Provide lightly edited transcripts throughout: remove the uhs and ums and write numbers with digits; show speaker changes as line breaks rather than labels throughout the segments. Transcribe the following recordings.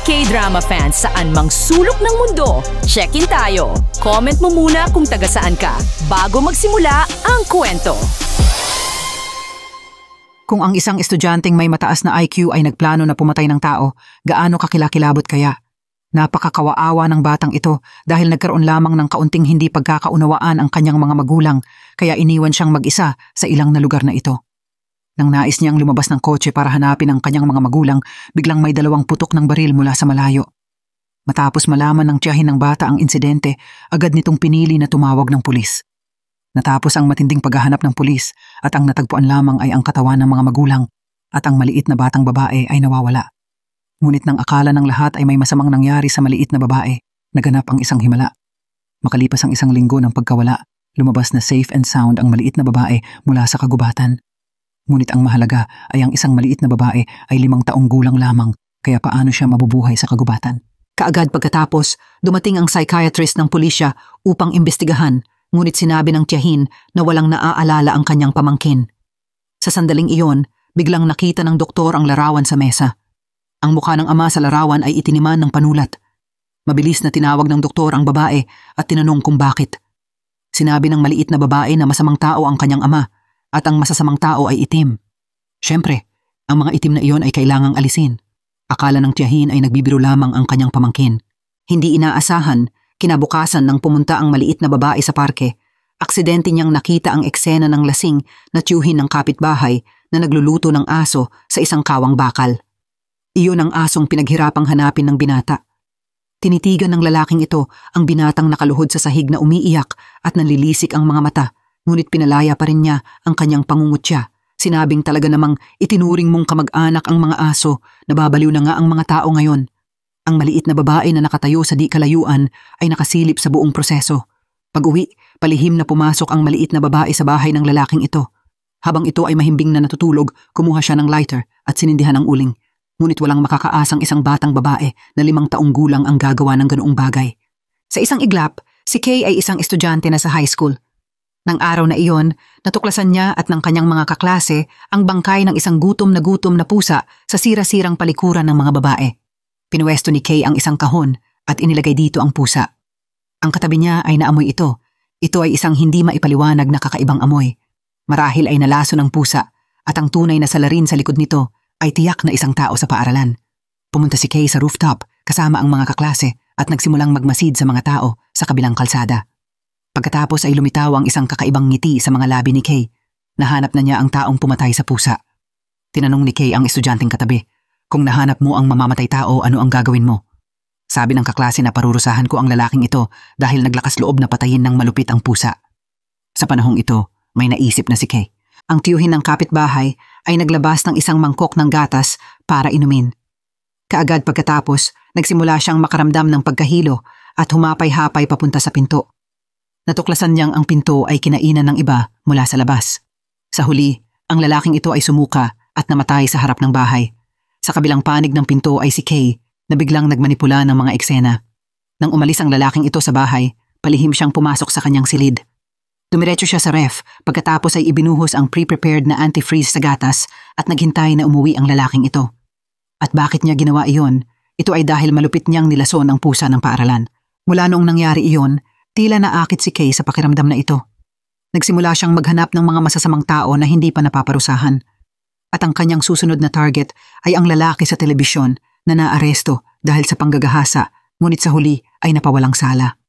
K-drama fans saan mang sulok ng mundo, check-in tayo. Comment mo muna kung taga saan ka bago magsimula ang kwento.
Kung ang isang estudyanteng may mataas na IQ ay nagplano na pumatay ng tao, gaano kakilakilabot kaya? Napakakawaawa ng batang ito dahil nagkaroon lamang ng kaunting hindi pagkakaunawaan ang kanyang mga magulang, kaya iniwan siyang mag-isa sa ilang na lugar na ito. Nang nais niyang lumabas ng kotse para hanapin ang kanyang mga magulang, biglang may 2 putok ng baril mula sa malayo. Matapos malaman ng tiyahin ng bata ang insidente, agad nitong pinili na tumawag ng pulis. Natapos ang matinding paghahanap ng pulis at ang natagpuan lamang ay ang katawan ng mga magulang at ang maliit na batang babae ay nawawala. Ngunit nang akala ng lahat ay may masamang nangyari sa maliit na babae, naganap ang isang himala. Makalipas ang 1 linggo ng pagkawala, lumabas na safe and sound ang maliit na babae mula sa kagubatan. Ngunit ang mahalaga ay ang isang maliit na babae ay 5 taong gulang lamang, kaya paano siya mabubuhay sa kagubatan? Kaagad pagkatapos, dumating ang psychiatrist ng pulisya upang imbestigahan, ngunit sinabi ng tiyahin na walang naaalala ang kanyang pamangkin. Sa sandaling iyon, biglang nakita ng doktor ang larawan sa mesa. Ang mukha ng ama sa larawan ay itiniman ng panulat. Mabilis na tinawag ng doktor ang babae at tinanong kung bakit. Sinabi ng maliit na babae na masamang tao ang kanyang ama at ang masasamang tao ay itim. Siyempre, ang mga itim na iyon ay kailangang alisin. Akala ng tiyahin ay nagbibiro lamang ang kanyang pamangkin. Hindi inaasahan, kinabukasan nang pumunta ang maliit na babae sa parke, aksidente niyang nakita ang eksena ng lasing na tiyuhin ng kapitbahay na nagluluto ng aso sa isang kawang bakal. Iyon ang asong pinaghirapang hanapin ng binata. Tinitigan ng lalaking ito ang binatang nakaluhod sa sahig na umiiyak at nanlilisik ang mga mata, ngunit pinalaya pa rin niya ang kanyang pangungutya. Sinabing talaga namang itinuring mong kamag-anak ang mga aso, nababaliw na nga ang mga tao ngayon. Ang maliit na babae na nakatayo sa di kalayuan ay nakasilip sa buong proseso. Pag-uwi, palihim na pumasok ang maliit na babae sa bahay ng lalaking ito. Habang ito ay mahimbing na natutulog, kumuha siya ng lighter at sinindihan ang uling. Ngunit walang makakaasang isang batang babae na 5 taong gulang ang gagawa ng ganoong bagay. Sa isang iglap, si Kay ay isang estudyante na sa high school. Nang araw na iyon, natuklasan niya at ng kanyang mga kaklase ang bangkay ng isang gutom na pusa sa sira-sirang palikuran ng mga babae. Pinuwesto ni Kay ang isang kahon at inilagay dito ang pusa. Ang katabi niya ay naamoy ito. Ito ay isang hindi maipaliwanag na kakaibang amoy. Marahil ay nalaso ng pusa at ang tunay na salarin sa likod nito ay tiyak na isang tao sa paaralan. Pumunta si Kay sa rooftop kasama ang mga kaklase at nagsimulang magmasid sa mga tao sa kabilang kalsada. Pagkatapos ay lumitaw ang isang kakaibang ngiti sa mga labi ni Kay. Nahanap na niya ang taong pumatay sa pusa. Tinanong ni Kay ang estudyanteng katabi, "Kung nahanap mo ang mamamatay tao, ano ang gagawin mo?" Sabi ng kaklase na parurusahan ko ang lalaking ito dahil naglakas loob na patayin ng malupit ang pusa. Sa panahong ito, may naisip na si Kay. Ang tiyuhin ng kapitbahay ay naglabas ng isang mangkok ng gatas para inumin. Kaagad pagkatapos, nagsimula siyang makaramdam ng pagkahilo at humapay-hapay papunta sa pinto. Natuklasan niyang ang pinto ay kinainan ng iba mula sa labas. Sa huli, ang lalaking ito ay sumuka at namatay sa harap ng bahay. Sa kabilang panig ng pinto ay si Kay na biglang nagmanipula ng mga eksena. Nang umalis ang lalaking ito sa bahay, palihim siyang pumasok sa kanyang silid. Dumiretso siya sa ref pagkatapos ay ibinuhos ang pre-prepared na antifreeze sa gatas at naghintay na umuwi ang lalaking ito. At bakit niya ginawa iyon? Ito ay dahil malupit niyang nilason ang pusa ng paaralan. Mula noong nangyari iyon, tila naakit si Kay sa pakiramdam na ito. Nagsimula siyang maghanap ng mga masasamang tao na hindi pa napaparusahan. At ang kanyang susunod na target ay ang lalaki sa telebisyon na naaresto dahil sa panggagahasa, ngunit sa huli ay napawalang sala.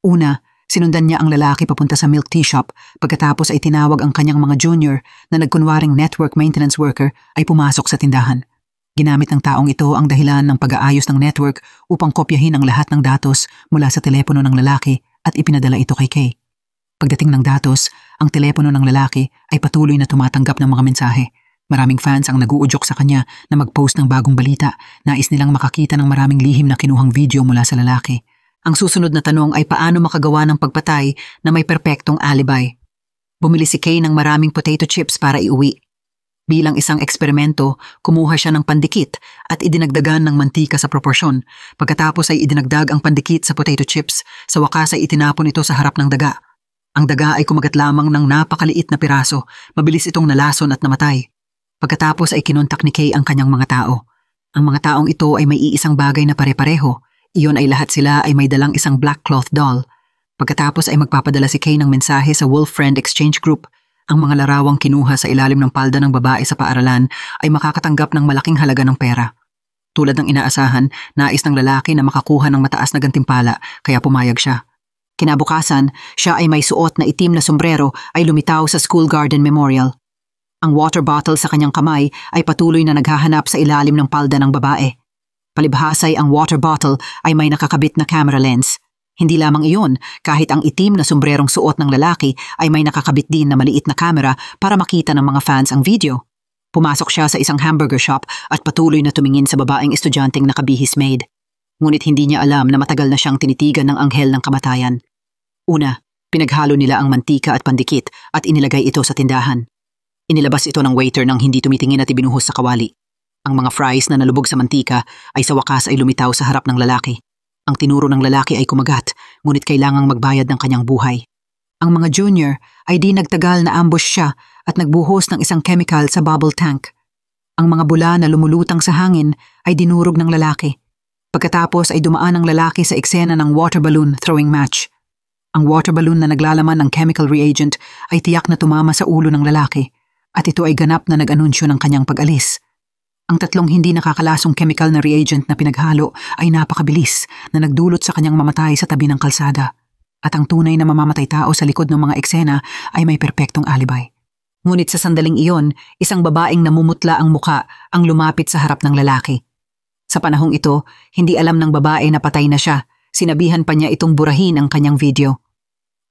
Una, sinundan niya ang lalaki papunta sa milk tea shop, pagkatapos ay tinawag ang kanyang mga junior na nagkunwaring network maintenance worker ay pumasok sa tindahan. Ginamit ng taong ito ang dahilan ng pag-aayos ng network upang kopyahin ang lahat ng datos mula sa telepono ng lalaki at ipinadala ito kay Kay. Pagdating ng datos, ang telepono ng lalaki ay patuloy na tumatanggap ng mga mensahe. Maraming fans ang naguudyok sa kanya na mag-post ng bagong balita. Nais nilang makakita ng maraming lihim na kinuhang video mula sa lalaki. Ang susunod na tanong ay paano makagawa ng pagpatay na may perpektong alibi. Bumili si Kay ng maraming potato chips para iuwi. Bilang isang eksperimento, kumuha siya ng pandikit at idinagdagan ng mantika sa proporsyon. Pagkatapos ay idinagdag ang pandikit sa potato chips, sa wakas ay itinapon ito sa harap ng daga. Ang daga ay kumagat lamang ng napakaliit na piraso, mabilis itong nalason at namatay. Pagkatapos ay kinontak ni Kay ang kanyang mga tao. Ang mga taong ito ay may iisang bagay na pare-pareho. Iyon ay lahat sila ay may dalang isang black cloth doll. Pagkatapos ay magpapadala si Kay ng mensahe sa Wolf Friend Exchange Group. Ang mga larawang kinuha sa ilalim ng palda ng babae sa paaralan ay makakatanggap ng malaking halaga ng pera. Tulad ng inaasahan, nais ng lalaki na makakuha ng mataas na gantimpala kaya pumayag siya. Kinabukasan, siya ay may suot na itim na sombrero ay lumitaw sa School Garden Memorial. Ang water bottle sa kanyang kamay ay patuloy na naghahanap sa ilalim ng palda ng babae. Palibhasay ang water bottle ay may nakakabit na camera lens. Hindi lamang iyon, kahit ang itim na sombrerong suot ng lalaki ay may nakakabit din na maliit na camera para makita ng mga fans ang video. Pumasok siya sa isang hamburger shop at patuloy na tumingin sa babaeng estudyanteng nakabihis maid. Ngunit hindi niya alam na matagal na siyang tinitigan ng anghel ng kamatayan. Una, pinaghalo nila ang mantika at pandikit at inilagay ito sa tindahan. Inilabas ito ng waiter nang hindi tumitingin at ibinuhos sa kawali. Ang mga fries na nalubog sa mantika ay sa wakas ay lumitaw sa harap ng lalaki. Ang tinuro ng lalaki ay kumagat, ngunit kailangang magbayad ng kanyang buhay. Ang mga junior ay di nagtagal na ambush siya at nagbuhos ng isang chemical sa bubble tank. Ang mga bula na lumulutang sa hangin ay dinurog ng lalaki. Pagkatapos ay dumaan ang lalaki sa eksena ng water balloon throwing match. Ang water balloon na naglalaman ng chemical reagent ay tiyak na tumama sa ulo ng lalaki at ito ay ganap na nag-anunsyo ng kanyang pag-alis. Ang tatlong hindi nakakalasong chemical na reagent na pinaghalo ay napakabilis na nagdulot sa kanyang mamatay sa tabi ng kalsada. At ang tunay na mamamatay tao sa likod ng mga eksena ay may perpektong alibay. Ngunit sa sandaling iyon, isang babaeng namumutla ang muka ang lumapit sa harap ng lalaki. Sa panahong ito, hindi alam ng babae na patay na siya. Sinabihan pa niya itong burahin ang kanyang video.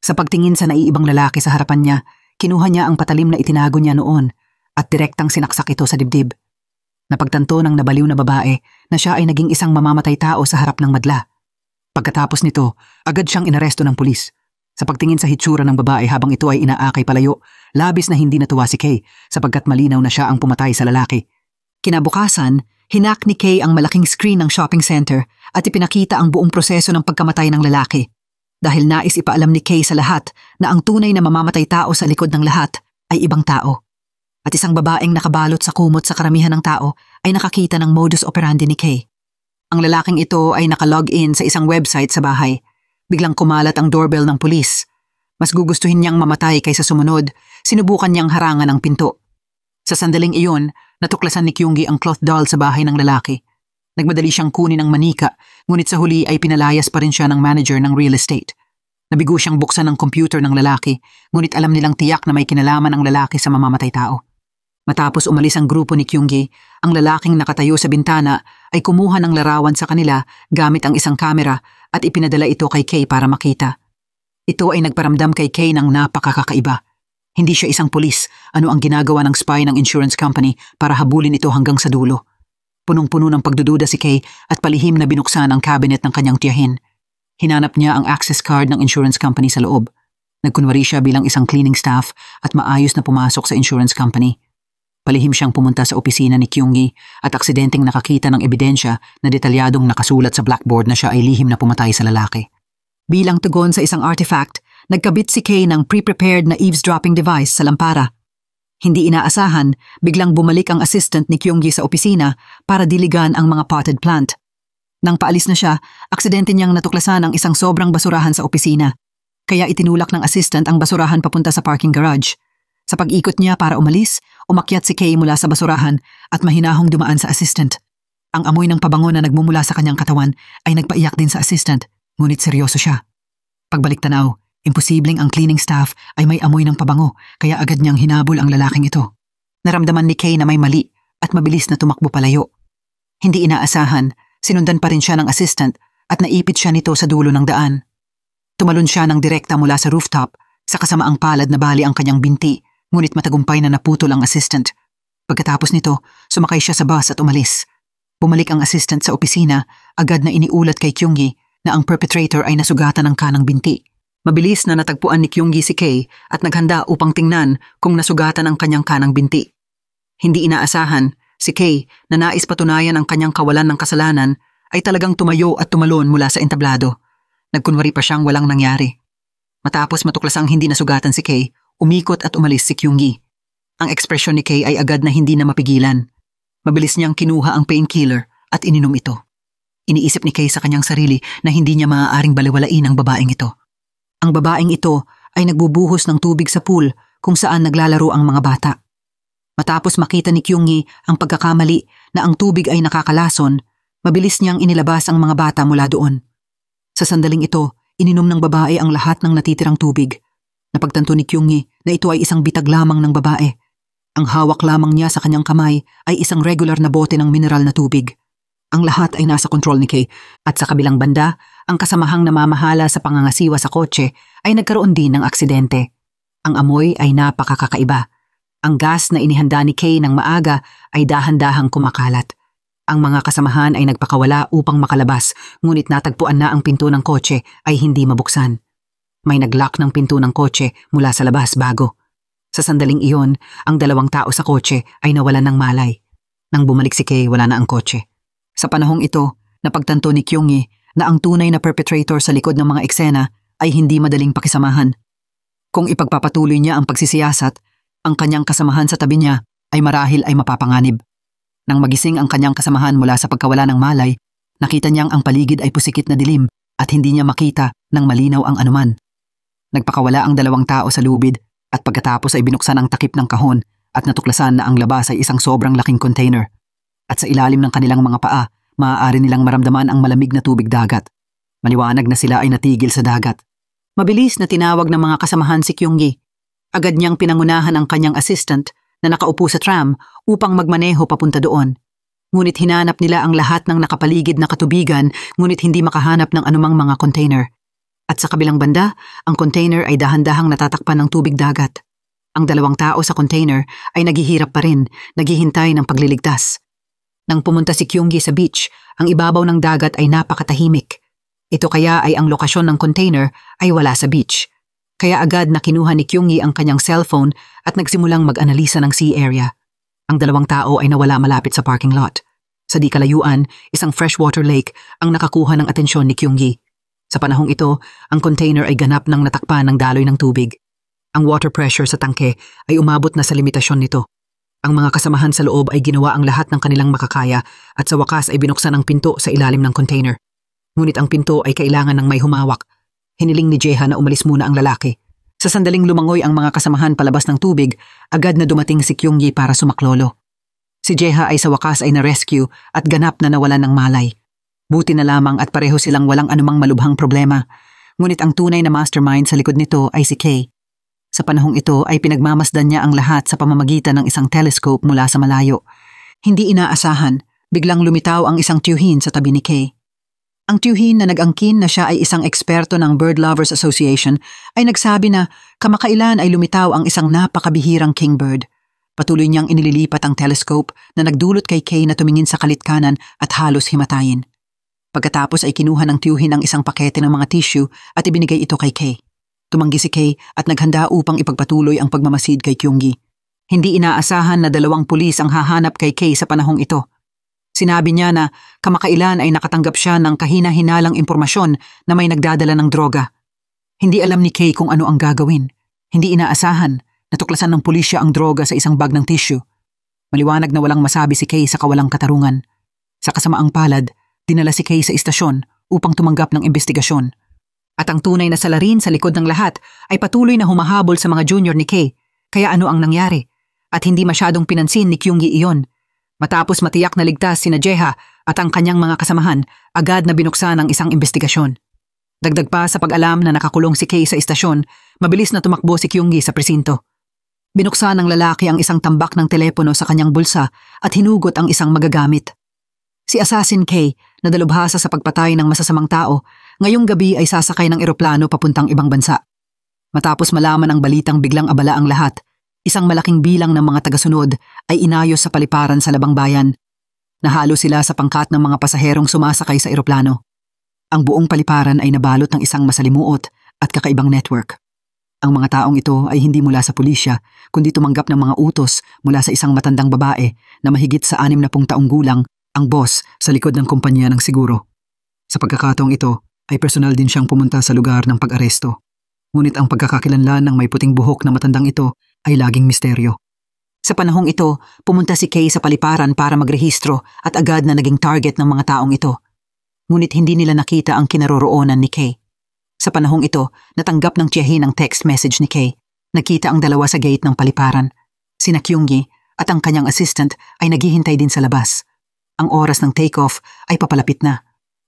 Sa pagtingin sa naiibang lalaki sa harapan niya, kinuha niya ang patalim na itinago niya noon at direktang sinaksak ito sa dibdib. Napagtanto ng nabaliw na babae na siya ay naging isang mamamatay tao sa harap ng madla. Pagkatapos nito, agad siyang inaresto ng pulis. Sa pagtingin sa hitsura ng babae habang ito ay inaakay palayo, labis na hindi natuwa si Kay sapagkat malinaw na siya ang pumatay sa lalaki. Kinabukasan, hinak ni Kay ang malaking screen ng shopping center at ipinakita ang buong proseso ng pagkamatay ng lalaki. Dahil nais ipaalam ni Kay sa lahat na ang tunay na mamamatay tao sa likod ng lahat ay ibang tao. At isang babaeng nakabalot sa kumot sa karamihan ng tao ay nakakita ng modus operandi ni Kay. Ang lalaking ito ay nakalog in sa isang website sa bahay. Biglang kumalat ang doorbell ng pulis. Mas gugustuhin niyang mamatay kaysa sumunod, sinubukan niyang harangan ang pinto. Sa sandaling iyon, natuklasan ni Kyungi ang cloth doll sa bahay ng lalaki. Nagmadali siyang kunin ang manika, ngunit sa huli ay pinalayas pa rin siya ng manager ng real estate. Nabigo siyang buksan ang computer ng lalaki, ngunit alam nilang tiyak na may kinalaman ang lalaki sa mamamatay tao. Matapos umalis ang grupo ni Kyungi, ang lalaking nakatayo sa bintana ay kumuha ng larawan sa kanila gamit ang isang kamera at ipinadala ito kay Kay para makita. Ito ay nagparamdam kay Kay ng napakakaiba. Hindi siya isang pulis, ano ang ginagawa ng spy ng insurance company para habulin ito hanggang sa dulo. Punong-puno ng pagdududa si Kay at palihim na binuksan ang cabinet ng kanyang tiyahin. Hinanap niya ang access card ng insurance company sa loob. Nagkunwari siya bilang isang cleaning staff at maayos na pumasok sa insurance company. Palihim siyang pumunta sa opisina ni Kyungi at aksidenteng nakakita ng ebidensya na detalyadong nakasulat sa blackboard na siya ay lihim na pumatay sa lalaki. Bilang tugon sa isang artifact, nagkabit si Kay ng pre-prepared na eavesdropping device sa lampara. Hindi inaasahan, biglang bumalik ang assistant ni Kyungi sa opisina para diligan ang mga potted plant. Nang paalis na siya, aksidente niyang natuklasan ang isang sobrang basurahan sa opisina. Kaya itinulak ng assistant ang basurahan papunta sa parking garage. Sa pag-ikot niya para umalis, umakyat si Kay mula sa basurahan at mahinahong dumaan sa assistant. Ang amoy ng pabango na nagmumula sa kanyang katawan ay nagpaiyak din sa assistant, ngunit seryoso siya. Pagbalik tanaw, imposibleng ang cleaning staff ay may amoy ng pabango kaya agad niyang hinabol ang lalaking ito. Naramdaman ni Kay na may mali at mabilis na tumakbo palayo. Hindi inaasahan, sinundan pa rin siya ng assistant at naipit siya nito sa dulo ng daan. Tumalon siya ng direkta mula sa rooftop sa kasamaang palad na bali ang kanyang binti. Ngunit matagumpay na naputol ang assistant. Pagkatapos nito, sumakay siya sa bus at umalis. Bumalik ang assistant sa opisina, agad na iniulat kay Kyungi na ang perpetrator ay nasugatan ng kanang binti. Mabilis na natagpuan ni Kyungi si Kay at naghanda upang tingnan kung nasugatan ang kanyang kanang binti. Hindi inaasahan, si Kay na nais patunayan ang kanyang kawalan ng kasalanan ay talagang tumayo at tumalon mula sa entablado. Nagkunwari pa siyang walang nangyari. Matapos matuklasang hindi nasugatan si Kay, umikot at umalis si Kyungi. Ang ekspresyon ni Kay ay agad na hindi na mapigilan. Mabilis niyang kinuha ang painkiller at ininom ito. Iniisip ni Kay sa kanyang sarili na hindi niya maaaring baliwalain ang babaeng ito. Ang babaeng ito ay nagbubuhos ng tubig sa pool kung saan naglalaro ang mga bata. Matapos makita ni Kyung-hee ang pagkakamali na ang tubig ay nakakalason, mabilis niyang inilabas ang mga bata mula doon. Sa sandaling ito, ininom ng babae ang lahat ng natitirang tubig. Napagtanto ni Kyung-hee na ito ay isang bitag lamang ng babae. Ang hawak lamang niya sa kanyang kamay ay isang regular na bote ng mineral na tubig. Ang lahat ay nasa kontrol ni Kay at sa kabilang banda, ang kasamahang namamahala sa pangangasiwa sa kotse ay nagkaroon din ng aksidente. Ang amoy ay napakakaiba. Ang gas na inihanda ni Kay ng maaga ay dahan-dahang kumakalat. Ang mga kasamahan ay nagpakawala upang makalabas, ngunit natagpuan na ang pinto ng kotse ay hindi mabuksan. May naglock ng pinto ng kotse mula sa labas bago. Sa sandaling iyon, ang 2 tao sa kotse ay nawalan ng malay. Nang bumalik si Kay, wala na ang kotse. Sa panahong ito, napagtanto ni Kyung-hee na ang tunay na perpetrator sa likod ng mga eksena ay hindi madaling pakisamahan. Kung ipagpapatuloy niya ang pagsisiyasat, ang kanyang kasamahan sa tabi niya ay marahil ay mapapanganib. Nang magising ang kanyang kasamahan mula sa pagkawala ng malay, nakita niyang ang paligid ay pusikit na dilim at hindi niya makita ng malinaw ang anuman. Nagpakawala ang 2 tao sa lubid at pagkatapos ay binuksan ang takip ng kahon at natuklasan na ang labas ay isang sobrang laking container. At sa ilalim ng kanilang mga paa, maaari nilang maramdaman ang malamig na tubig dagat. Maliwanag na sila ay natigil sa dagat. Mabilis na tinawag ng mga kasamahan si Kyung-hee. Agad niyang pinangunahan ang kanyang assistant na nakaupo sa tram upang magmaneho papunta doon. Ngunit hinanap nila ang lahat ng nakapaligid na katubigan ngunit hindi makahanap ng anumang mga container. At sa kabilang banda, ang container ay dahan-dahang natatakpan ng tubig dagat. Ang 2 tao sa container ay naghihirap pa rin, naghihintay ng pagliligtas. Nang pumunta si Kyung-hee sa beach, ang ibabaw ng dagat ay napakatahimik. Ito kaya ay ang lokasyon ng container ay wala sa beach. Kaya agad na kinuha ni Kyung-hee ang kanyang cellphone at nagsimulang mag-analisa ng sea area. Ang 2 tao ay nawala malapit sa parking lot. Sa di kalayuan, isang freshwater lake ang nakakuha ng atensyon ni Kyung-hee. Sa panahong ito, ang container ay ganap ng natakpan ng daloy ng tubig. Ang water pressure sa tangke ay umabot na sa limitasyon nito. Ang mga kasamahan sa loob ay ginawa ang lahat ng kanilang makakaya at sa wakas ay binuksan ang pinto sa ilalim ng container. Ngunit ang pinto ay kailangan ng may humawak. Hiniling ni Jae-ha na umalis muna ang lalaki. Sa sandaling lumangoy ang mga kasamahan palabas ng tubig, agad na dumating si Kyung-hee para sumaklolo. Si Jae-ha ay sa wakas ay na-rescue at ganap na nawalan ng malay. Buti na lamang at pareho silang walang anumang malubhang problema. Ngunit ang tunay na mastermind sa likod nito ay si Kay. Sa panahong ito ay pinagmamasdan niya ang lahat sa pamamagitan ng isang telescope mula sa malayo. Hindi inaasahan, biglang lumitaw ang isang tiyuhin sa tabi ni Kay. Ang tiyuhin na nag-angkin na siya ay isang eksperto ng Bird Lovers Association ay nagsabi na kamakailan ay lumitaw ang isang napakabihirang kingbird. Patuloy niyang inililipat ang telescope na nagdulot kay Kay na tumingin sa kalitkanan at halos himatayin. Pagkatapos ay kinuha ng tiyuhin ang isang pakete ng mga tissue at ibinigay ito kay Kay. Tumanggi si Kay at naghanda upang ipagpatuloy ang pagmamasid kay Kyung-hee. Hindi inaasahan na 2 pulis ang hahanap kay Kay sa panahong ito. Sinabi niya na kamakailan ay nakatanggap siya ng kahina-hinalang impormasyon na may nagdadala ng droga. Hindi alam ni Kay kung ano ang gagawin. Hindi inaasahan, natuklasan ng pulisya ang droga sa isang bag ng tissue. Maliwanag na walang masabi si Kay sa kawalang katarungan. Sa kasamaang palad, dinala si Kay sa istasyon upang tumanggap ng investigasyon. At ang tunay na salarin sa likod ng lahat ay patuloy na humahabol sa mga junior ni Kay. Kaya ano ang nangyari? At hindi masyadong pinansin ni Kyung-hee iyon. Matapos matiyak na ligtas sina Jae-ha at ang kanyang mga kasamahan, agad na binuksan ang isang investigasyon. Dagdag pa sa pag-alam na nakakulong si Kay sa istasyon, mabilis na tumakbo si Kyung-hee sa presinto. Binuksan ng lalaki ang isang tambak ng telepono sa kanyang bulsa at hinugot ang isang magagamit. Si Assassin Kay, na dalubhasa sa pagpatay ng masasamang tao, ngayong gabi ay sasakay ng eroplano papuntang ibang bansa. Matapos malaman ang balitang biglang abala ang lahat, isang malaking bilang ng mga tagasunod ay inayos sa paliparan sa labang bayan. Nahalo sila sa pangkat ng mga pasaherong sumasakay sa eroplano. Ang buong paliparan ay nabalot ng isang masalimuot at kakaibang network. Ang mga taong ito ay hindi mula sa pulisya, kundi tumanggap ng mga utos mula sa isang matandang babae na mahigit sa 60 taong gulang, ang boss sa likod ng kumpanya ng siguro. Sa pagkakataong ito, ay personal din siyang pumunta sa lugar ng pag-aresto. Ngunit ang pagkakakilanlan ng may puting buhok na matandang ito ay laging misteryo. Sa panahong ito, pumunta si Kay sa paliparan para magrehistro at agad na naging target ng mga taong ito. Ngunit hindi nila nakita ang kinaroroonan ni Kay. Sa panahong ito, natanggap ng tiyahin ang text message ni Kay. Nagkita ang dalawa sa gate ng paliparan. Sina Kyunggi at ang kanyang assistant ay naghihintay din sa labas. Ang oras ng take-off ay papalapit na.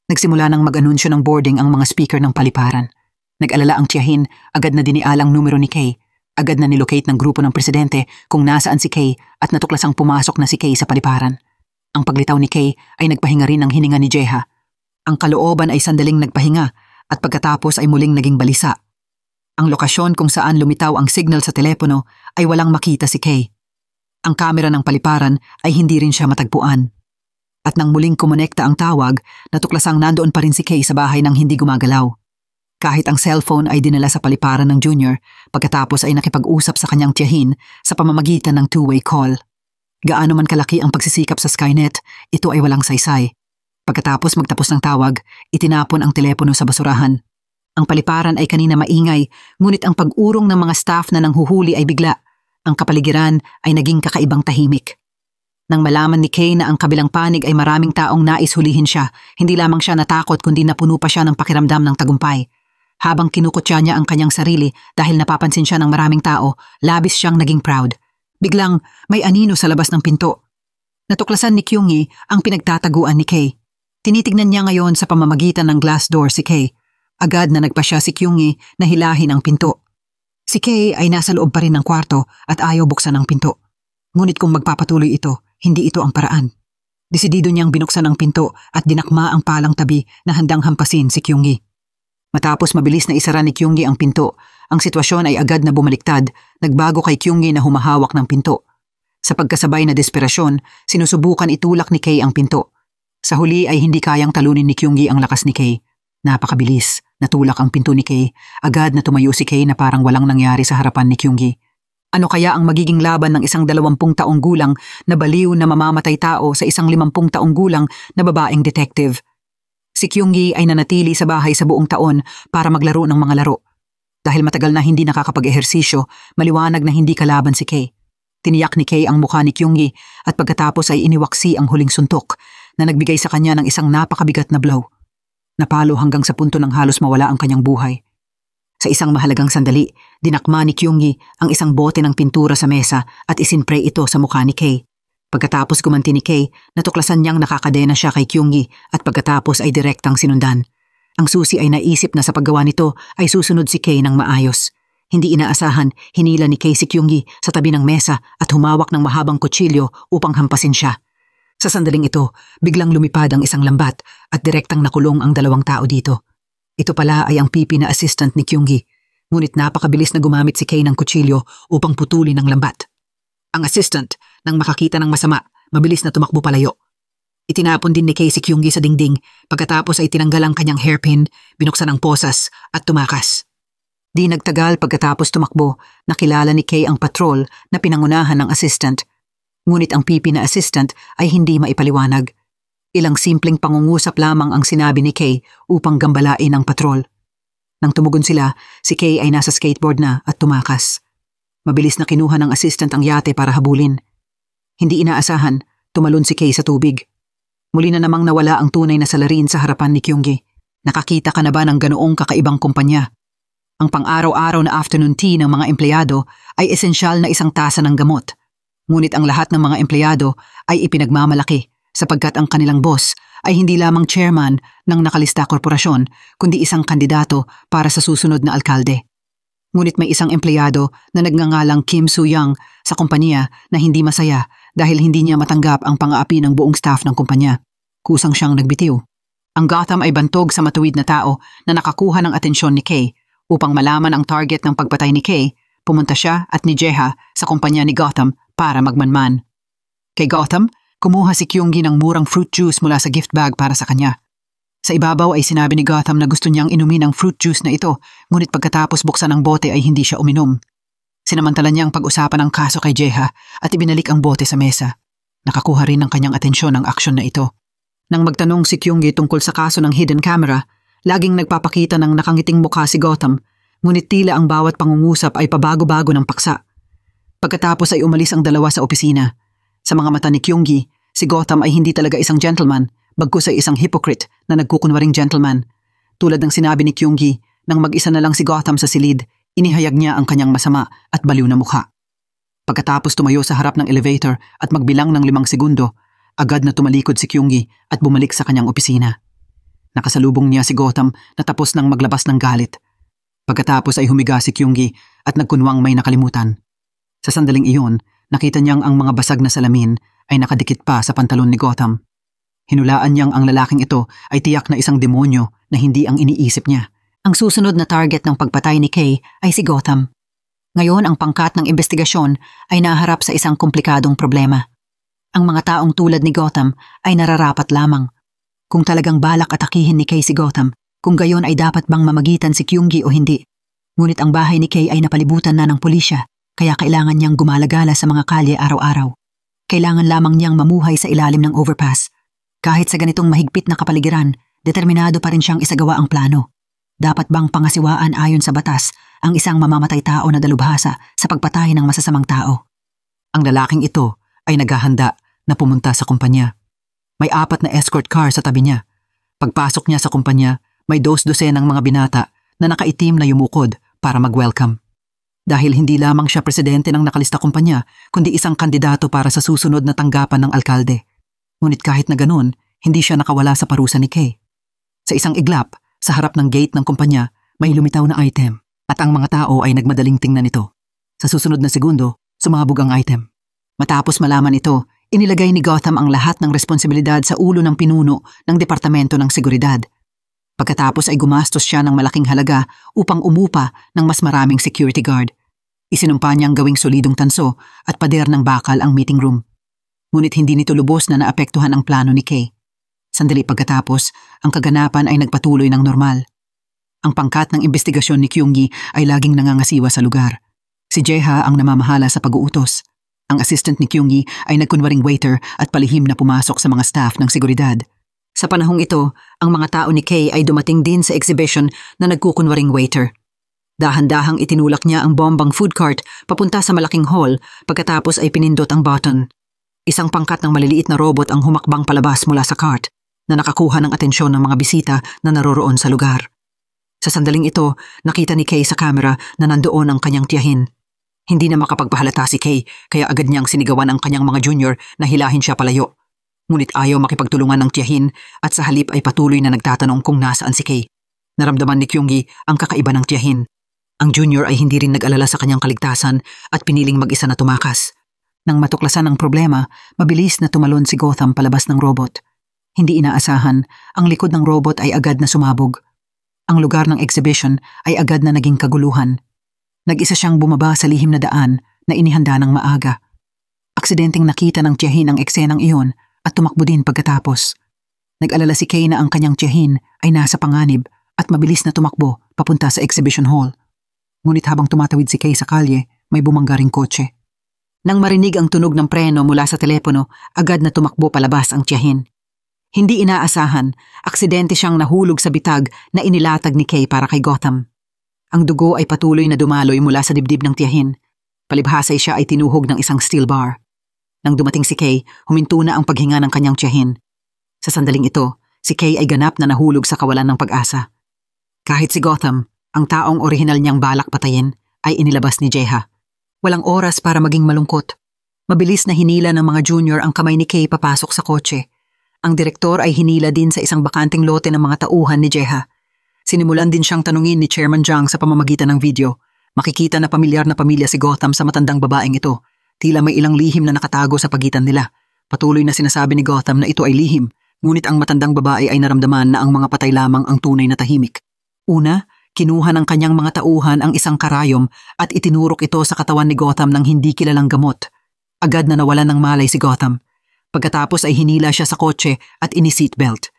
Nagsimula ng mag-anunsyo ng boarding ang mga speaker ng paliparan. Nag-alala ang tiyahin, agad na dinialang numero ni Kay. Agad na nilocate ng grupo ng presidente kung nasaan si Kay at natuklasang pumasok na si Kay sa paliparan. Ang paglitaw ni Kay ay nagpahinga rin ng hininga ni Jeha. Ang kalooban ay sandaling nagpahinga at pagkatapos ay muling naging balisa. Ang lokasyon kung saan lumitaw ang signal sa telepono ay walang makita si Kay. Ang kamera ng paliparan ay hindi rin siya matagpuan. At nang muling kumonekta ang tawag, natuklasang nandoon pa rin si Kay sa bahay nang hindi gumagalaw. Kahit ang cellphone ay dinala sa paliparan ng Junior, pagkatapos ay nakipag-usap sa kanyang tiyahin sa pamamagitan ng two-way call. Gaano man kalaki ang pagsisikap sa Skynet, ito ay walang saysay. Pagkatapos magtapos ng tawag, itinapon ang telepono sa basurahan. Ang paliparan ay kanina maingay, ngunit ang pag-urong ng mga staff na nanghuhuli ay bigla. Ang kapaligiran ay naging kakaibang tahimik. Nang malaman ni Kay na ang kabilang panig ay maraming taong nais hulihin siya, hindi lamang siya natakot kundi napuno pa siya ng pakiramdam ng tagumpay. Habang kinukutya niya ang kanyang sarili dahil napapansin siya ng maraming tao, labis siyang naging proud. Biglang may anino sa labas ng pinto. Natuklasan ni Kyunggi ang pinagtataguan ni Kay. Tinitignan niya ngayon sa pamamagitan ng glass door si Kay. Agad na nagpa siya si Kyunggi na hilahin ang pinto. Si Kay ay nasa loob pa rin ng kwarto at ayaw buksan ang pinto. Ngunit kung magpapatuloy ito, hindi ito ang paraan. Desidido niyang binuksan ang pinto at dinakma ang palang tabi na handang hampasin si Kyunggi. Matapos mabilis na isara ni Kyunggi ang pinto, ang sitwasyon ay agad na bumaliktad, nagbago kay Kyunggi na humahawak ng pinto. Sa pagkasabay na desperasyon, sinusubukan itulak ni Kay ang pinto. Sa huli ay hindi kayang talunin ni Kyunggi ang lakas ni Kay. Napakabilis, natulak ang pinto ni Kay, agad na tumayo si Kay na parang walang nangyari sa harapan ni Kyunggi. Ano kaya ang magiging laban ng isang 20 taong gulang na baliw na mamamatay tao sa isang 50 taong gulang na babaeng detective? Si Kyunggi ay nanatili sa bahay sa buong taon para maglaro ng mga laro. Dahil matagal na hindi nakakapag-ehersisyo, maliwanag na hindi kalaban si Kay. Tiniyak ni Kay ang mukha ni Kyunggi at pagkatapos ay iniwaksi ang huling suntok na nagbigay sa kanya ng isang napakabigat na blow. Napalo hanggang sa punto ng halos mawala ang kanyang buhay. Sa isang mahalagang sandali, dinakma ni Kyunggi ang isang bote ng pintura sa mesa at isinpray ito sa mukha ni Kay. Pagkatapos gumanti ni Kay, natuklasan niyang nakakadena siya kay Kyunggi at pagkatapos ay direktang sinundan. Ang susi ay naisip na sa paggawa nito ay susunod si Kay ng maayos. Hindi inaasahan, hinila ni Kay si Kyunggi sa tabi ng mesa at humawak ng mahabang kutsilyo upang hampasin siya. Sa sandaling ito, biglang lumipad ang isang lambat at direktang nakulong ang 2 tao dito. Ito pala ay ang pipi na assistant ni Kyunggi, ngunit napakabilis na gumamit si Kay ng kutsilyo upang putulin ang lambat. Ang assistant, nang makakita ng masama, mabilis na tumakbo palayo. Itinapon din ni Kay si Kyunggi sa dingding, pagkatapos ay tinanggal ang kanyang hairpin, binuksan ang posas at tumakas. Di nagtagal pagkatapos tumakbo, nakilala ni Kay ang patrol na pinangunahan ng assistant. Ngunit ang pipi na assistant ay hindi maipaliwanag. Ilang simpleng pangungusap lamang ang sinabi ni Kay upang gambalain ang patrol. Nang tumugon sila, si Kay ay nasa skateboard na at tumakas. Mabilis na kinuha ng assistant ang yate para habulin. Hindi inaasahan, tumalon si Kay sa tubig. Muli na namang nawala ang tunay na salarin sa harapan ni Kyunggi. Nakakita ka na ba ng ganoong kakaibang kumpanya? Ang pang-araw-araw na afternoon tea ng mga empleyado ay esensyal na isang tasa ng gamot. Ngunit ang lahat ng mga empleyado ay ipinagmamalaki sapagkat ang kanilang boss ay hindi lamang chairman ng nakalista korporasyon kundi isang kandidato para sa susunod na alkalde. Ngunit may isang empleyado na nagngangalang Kim Soo-young sa kumpanya na hindi masaya dahil hindi niya matanggap ang pang-aapi ng buong staff ng kumpanya. Kusang siyang nagbitiw. Ang Gotham ay bantog sa matuwid na tao na nakakuha ng atensyon ni Kay. Upang malaman ang target ng pagpatay ni Kay, pumunta siya at ni Jeha sa kumpanya ni Gotham para magmanman. Kay Gotham, kumuha si Kyunggi ng murang fruit juice mula sa gift bag para sa kanya. Sa ibabaw ay sinabi ni Gotham na gusto niyang inumin ang fruit juice na ito, ngunit pagkatapos buksan ang bote ay hindi siya uminom. Sinamantala niyang pag-usapan ang kaso kay Jeha at ibinalik ang bote sa mesa. Nakakuha rin ng kanyang atensyon ang aksyon na ito. Nang magtanong si Kyunggi tungkol sa kaso ng hidden camera, laging nagpapakita ng nakangiting mukha si Gotham, ngunit tila ang bawat pangungusap ay pabago-bago ng paksa. Pagkatapos ay umalis ang dalawa sa opisina. Sa mga mata ni Kyunggi, si Gotham ay hindi talaga isang gentleman, bagkus ay isang hypocrite na nagkukunwaring gentleman. Tulad ng sinabi ni Kyunggi, nang mag-isa na lang si Gotham sa silid, inihayag niya ang kanyang masama at baliw na mukha. Pagkatapos tumayo sa harap ng elevator at magbilang ng 5 segundo, agad na tumalikod si Kyunggi at bumalik sa kanyang opisina. Nakasalubong niya si Gotham na tapos nang maglabas ng galit. Pagkatapos ay humiga si Kyunggi at nagkunwang may nakalimutan. Sa sandaling iyon, nakita niyang ang mga basag na salamin ay nakadikit pa sa pantalon ni Gotham. Hinulaan niyang ang lalaking ito ay tiyak na isang demonyo na hindi ang iniisip niya. Ang susunod na target ng pagpatay ni Kay ay si Gotham. Ngayon ang pangkat ng investigasyon ay naharap sa isang komplikadong problema. Ang mga taong tulad ni Gotham ay nararapat lamang. Kung talagang balak atakihin ni Kay si Gotham, kung gayon ay dapat bang mamagitan si Kyunggi o hindi. Ngunit ang bahay ni Kay ay napalibutan na ng pulisya, kaya kailangan niyang gumalagala sa mga kalye araw-araw. Kailangan lamang niyang mamuhay sa ilalim ng overpass. Kahit sa ganitong mahigpit na kapaligiran, determinado pa rin siyang isagawa ang plano. Dapat bang pangasiwaan ayon sa batas ang isang mamamatay tao na dalubhasa sa pagpatay ng masasamang tao? Ang lalaking ito ay naghahanda na pumunta sa kumpanya. May 4 na escort car sa tabi niya. Pagpasok niya sa kumpanya, may 2 dosenang mga binata na nakaitim na yumukod para mag-welcome. Dahil hindi lamang siya presidente ng nakalista kumpanya, kundi isang kandidato para sa susunod na tanggapan ng alkalde. Ngunit kahit na ganun, hindi siya nakawala sa parusa ni Kay. Sa isang iglap, sa harap ng gate ng kumpanya, may lumitaw na item at ang mga tao ay nagmadaling tingnan ito. Sa susunod na segundo, sumabog ang item. Matapos malaman ito, inilagay ni Gotham ang lahat ng responsibilidad sa ulo ng pinuno ng Departamento ng Seguridad. Pagkatapos ay gumastos siya ng malaking halaga upang umupa ng mas maraming security guard. Isinumpa niyang gawing solidong tanso at pader ng bakal ang meeting room. Ngunit hindi nito lubos na naapektuhan ang plano ni Kay. Sandali pagkatapos, ang kaganapan ay nagpatuloy ng normal. Ang pangkat ng investigasyon ni Kyunggi ay laging nangangasiwa sa lugar. Si Jeha ang namamahala sa pag-uutos. Ang assistant ni Kyunggi ay nagkunwaring waiter at palihim na pumasok sa mga staff ng seguridad. Sa panahong ito, ang mga tao ni Kay ay dumating din sa exhibition na nagkukunwaring waiter. Dahan-dahang itinulak niya ang bombang food cart papunta sa malaking hall pagkatapos ay pinindot ang button. Isang pangkat ng maliliit na robot ang humakbang palabas mula sa cart na nakakuha ng atensyon ng mga bisita na naroroon sa lugar. Sa sandaling ito, nakita ni Kay sa camera na nandoon ang kanyang tiyahin. Hindi na makapagpahalata si Kay kaya agad niyang sinigawan ang kanyang mga junior na hilahin siya palayo. Ngunit ayaw makipagtulungan ng tiyahin at sa halip ay patuloy na nagtatanong kung nasaan si Kay. Naramdaman ni Kyunggi ang kakaiba ng tiyahin. Ang junior ay hindi rin nag-alala sa kanyang kaligtasan at piniling mag-isa na tumakas. Nang matuklasan ang problema, mabilis na tumalon si Gotham palabas ng robot. Hindi inaasahan, ang likod ng robot ay agad na sumabog. Ang lugar ng exhibition ay agad na naging kaguluhan. Nag-isa siyang bumaba sa lihim na daan na inihanda ng maaga. Aksidenteng nakita ng tiyahin ang eksenang iyon at tumakbo din pagkatapos. Nag-alala si Kay na ang kanyang tiyahin ay nasa panganib at mabilis na tumakbo papunta sa exhibition hall. Ngunit habang tumatawid si Kay sa kalye, may bumanggaring kotse. Nang marinig ang tunog ng preno mula sa telepono, agad na tumakbo palabas ang tiyahin. Hindi inaasahan, aksidente siyang nahulog sa bitag na inilatag ni Kay para kay Gotham. Ang dugo ay patuloy na dumaloy mula sa dibdib ng tiyahin. Palibhasa siya ay tinuhog ng isang steel bar. Nang dumating si Kay, huminto na ang paghinga ng kanyang tiyahin. Sa sandaling ito, si Kay ay ganap na nahulog sa kawalan ng pag-asa. Kahit si Gotham, ang taong orihinal niyang balak patayin, ay inilabas ni Jeha. Walang oras para maging malungkot. Mabilis na hinila ng mga junior ang kamay ni Kay papasok sa kotse. Ang direktor ay hinila din sa isang bakanting lote ng mga tauhan ni Jeha. Sinimulan din siyang tanungin ni Chairman Zhang sa pamamagitan ng video. Makikita na pamilyar na pamilya si Gotham sa matandang babaeng ito. Tila may ilang lihim na nakatago sa pagitan nila. Patuloy na sinasabi ni Gotham na ito ay lihim, ngunit ang matandang babae ay naramdaman na ang mga patay lamang ang tunay na tahimik. Una, kinuha ng kanyang mga tauhan ang isang karayom at itinurok ito sa katawan ni Gotham ng hindi kilalang gamot. Agad na nawalan ng malay si Gotham. Pagkatapos ay hinila siya sa kotse at ini-seatbelt.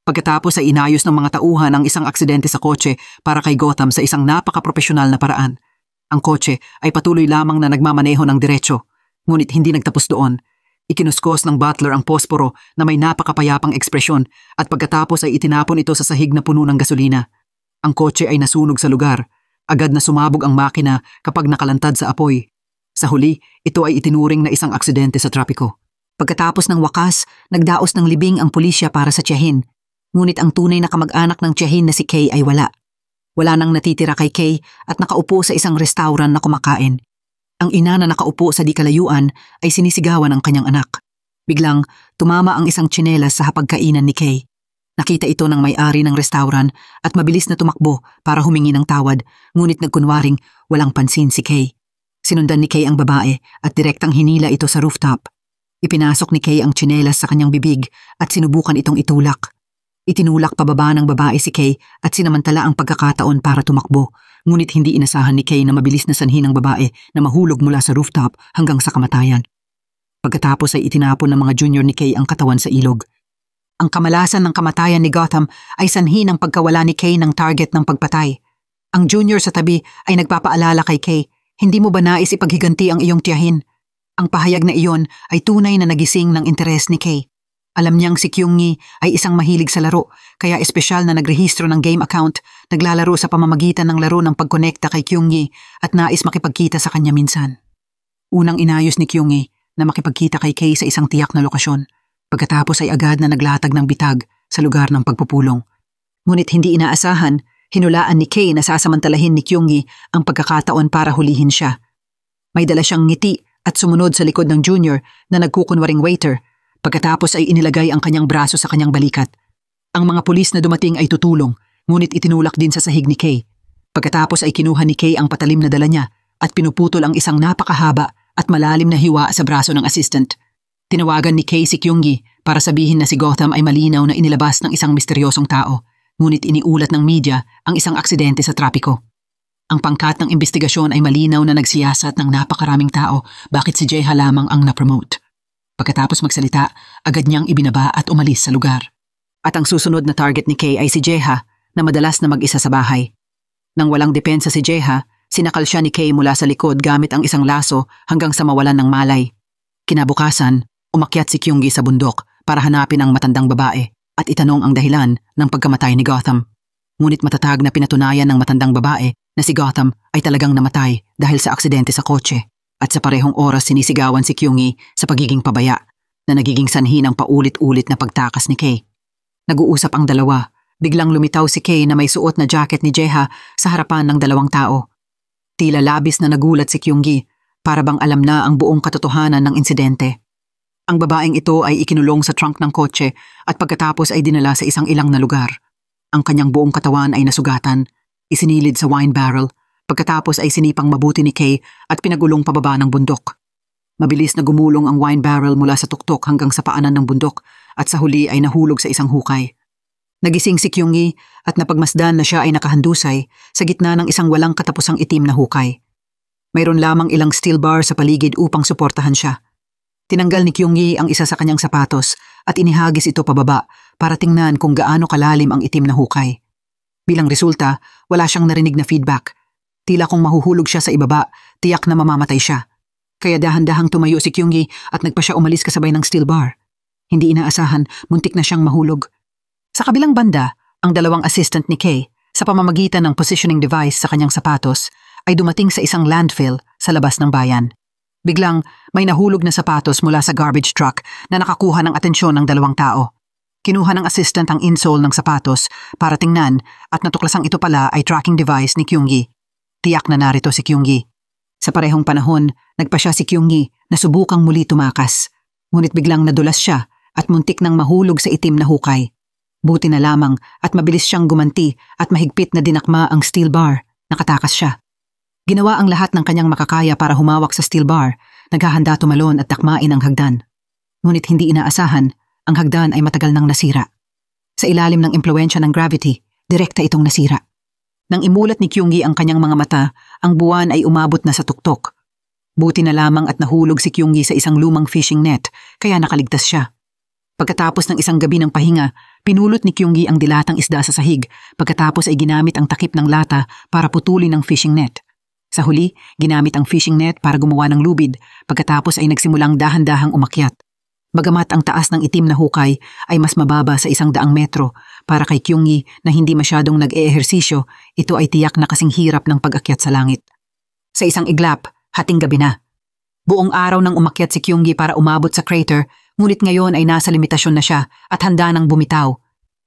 Pagkatapos ay inayos ng mga tauhan ang isang aksidente sa kotse para kay Gotham sa isang napaka-profesional na paraan. Ang kotse ay patuloy lamang na nagmamaneho ng diretsyo, ngunit hindi nagtapos doon. Ikinuskos ng butler ang posporo na may napakapayapang ekspresyon at pagkatapos ay itinapon ito sa sahig na puno ng gasolina. Ang kotse ay nasunog sa lugar. Agad na sumabog ang makina kapag nakalantad sa apoy. Sa huli, ito ay itinuring na isang aksidente sa trapiko. Pagkatapos ng wakas, nagdaos ng libing ang pulisya para sa tiyahin. Ngunit ang tunay na kamag-anak ng tiyahin na si Kay ay wala. Wala nang natitira kay Kay at nakaupo sa isang restaurant na kumakain. Ang ina na nakaupo sa di kalayuan ay sinisigawan ng kanyang anak. Biglang, tumama ang isang tsinelas sa hapagkainan ni Kay. Nakita ito ng may-ari ng restaurant at mabilis na tumakbo para humingi ng tawad, ngunit nagkunwaring walang pansin si Kay. Sinundan ni Kay ang babae at direktang hinila ito sa rooftop. Ipinasok ni Kay ang tsinelas sa kanyang bibig at sinubukan itong itulak. Itinulak pababa ng babae si Kay at sinamantala ang pagkakataon para tumakbo, ngunit hindi inasahan ni Kay na mabilis na sanhi ng babae na mahulog mula sa rooftop hanggang sa kamatayan. Pagkatapos ay itinapon ng mga junior ni Kay ang katawan sa ilog. Ang kamalasan ng kamatayan ni Gotham ay sanhi ng pagkawala ni Kay ng target ng pagpatay. Ang junior sa tabi ay nagpapaalala kay Kay, hindi mo ba nais ipaghiganti ang iyong tiyahin? Ang pahayag na iyon ay tunay na nagising ng interes ni Kay. Alam niyang si Kyung-gi ay isang mahilig sa laro, kaya espesyal na nagrehistro ng game account, naglalaro sa pamamagitan ng laro ng pagkonekta kay Kyung-gi at nais makipagkita sa kanya minsan. Unang inayos ni Kyung-gi na makipagkita kay Kay sa isang tiyak na lokasyon. Pagkatapos ay agad na naglatag ng bitag sa lugar ng pagpupulong. Ngunit hindi inaasahan, hinulaan ni Kay na sasamantalahin ni Kyung-gi ang pagkakataon para hulihin siya. May dala siyang ngiti at sumunod sa likod ng junior na nagkukunwaring waiter. Pagkatapos ay inilagay ang kanyang braso sa kanyang balikat. Ang mga pulis na dumating ay tutulong, ngunit itinulak din sa sahig ni Kay. Pagkatapos ay kinuha ni Kay ang patalim na dala niya at pinuputol ang isang napakahaba at malalim na hiwa sa braso ng assistant. Tinawagan ni Kay si Kyung-gi para sabihin na si Gotham ay malinaw na inilabas ng isang misteryosong tao, ngunit iniulat ng media ang isang aksidente sa trapiko. Ang pangkat ng investigasyon ay malinaw na nagsiyasat ng napakaraming tao bakit si Jeha lamang ang na-promote. Pagkatapos magsalita, agad niyang ibinaba at umalis sa lugar. At ang susunod na target ni Kay ay si Jeha na madalas na mag-isa sa bahay. Nang walang depensa si Jeha, sinakal siya ni Kay mula sa likod gamit ang isang laso hanggang sa mawalan ng malay. Kinabukasan, umakyat si Kyung-gi sa bundok para hanapin ang matandang babae at itanong ang dahilan ng pagkamatay ni Gotham. Ngunit matatag na pinatunayan ng matandang babae na si Gotham ay talagang namatay dahil sa aksidente sa kotse at sa parehong oras sinisigawan si Kyung-gi sa pagiging pabaya na nagiging sanhi ng paulit-ulit na pagtakas ni Kay. Nag-uusap ang dalawa, biglang lumitaw si Kay na may suot na jacket ni Jeha sa harapan ng dalawang tao. Tila labis na nagulat si Kyung-gi para bang alam na ang buong katotohanan ng insidente. Ang babaeng ito ay ikinulong sa trunk ng kotse at pagkatapos ay dinala sa isang ilang na lugar. Ang kanyang buong katawan ay nasugatan, isinilid sa wine barrel, pagkatapos ay sinipang mabuti ni Kay at pinagulong pababa ng bundok. Mabilis na gumulong ang wine barrel mula sa tuktok hanggang sa paanan ng bundok at sa huli ay nahulog sa isang hukay. Nagising si Kyung-gi at napagmasdan na siya ay nakahandusay sa gitna ng isang walang katapusang itim na hukay. Mayroon lamang ilang steel bar sa paligid upang suportahan siya. Tinanggal ni Kyung-gi ang isa sa kanyang sapatos at inihagis ito pababa para tingnan kung gaano kalalim ang itim na hukay. Bilang resulta, wala siyang narinig na feedback. Tila kung mahuhulog siya sa ibaba, tiyak na mamamatay siya. Kaya dahan-dahang tumayo si Kyung-gi at nagpa siya umalis kasabay ng steel bar. Hindi inaasahan, muntik na siyang mahulog. Sa kabilang banda, ang dalawang assistant ni Kay, sa pamamagitan ng positioning device sa kanyang sapatos, ay dumating sa isang landfill sa labas ng bayan. Biglang, may nahulog na sapatos mula sa garbage truck na nakakuha ng atensyon ng dalawang tao. Kinuha ng assistant ang insole ng sapatos para tingnan at natuklasang ito pala ay tracking device ni Kyung-gi. Tiyak na narito si Kyung-gi. Sa parehong panahon, nagpa siya si Kyung-gi na subukang muli tumakas. Ngunit biglang nadulas siya at muntik nang mahulog sa itim na hukay. Buti na lamang at mabilis siyang gumanti at mahigpit na dinakma ang steel bar. Nakatakas siya. Ginawa ang lahat ng kanyang makakaya para humawak sa steel bar, naghahanda tumalon at dakmain ang hagdan. Ngunit hindi inaasahan, ang hagdan ay matagal nang nasira. Sa ilalim ng impluwensya ng gravity, direkta itong nasira. Nang imulat ni Kyung-gi ang kanyang mga mata, ang buwan ay umabot na sa tuktok. Buti na lamang at nahulog si Kyung-gi sa isang lumang fishing net, kaya nakaligtas siya. Pagkatapos ng isang gabi ng pahinga, pinulot ni Kyung-gi ang dilatang isda sa sahig, pagkatapos ay ginamit ang takip ng lata para putulin ang fishing net. Sa huli, ginamit ang fishing net para gumawa ng lubid, pagkatapos ay nagsimulang dahan-dahang umakyat. Bagamat ang taas ng itim na hukay ay mas mababa sa 100 metro, para kay Kyung-gi na hindi masyadong nag-eehersisyo, ito ay tiyak na kasing hirap ng pag-akyat sa langit. Sa isang iglap, hating gabi na. Buong araw nang umakyat si Kyunggi para umabot sa crater, ngunit ngayon ay nasa limitasyon na siya at handa nang bumitaw.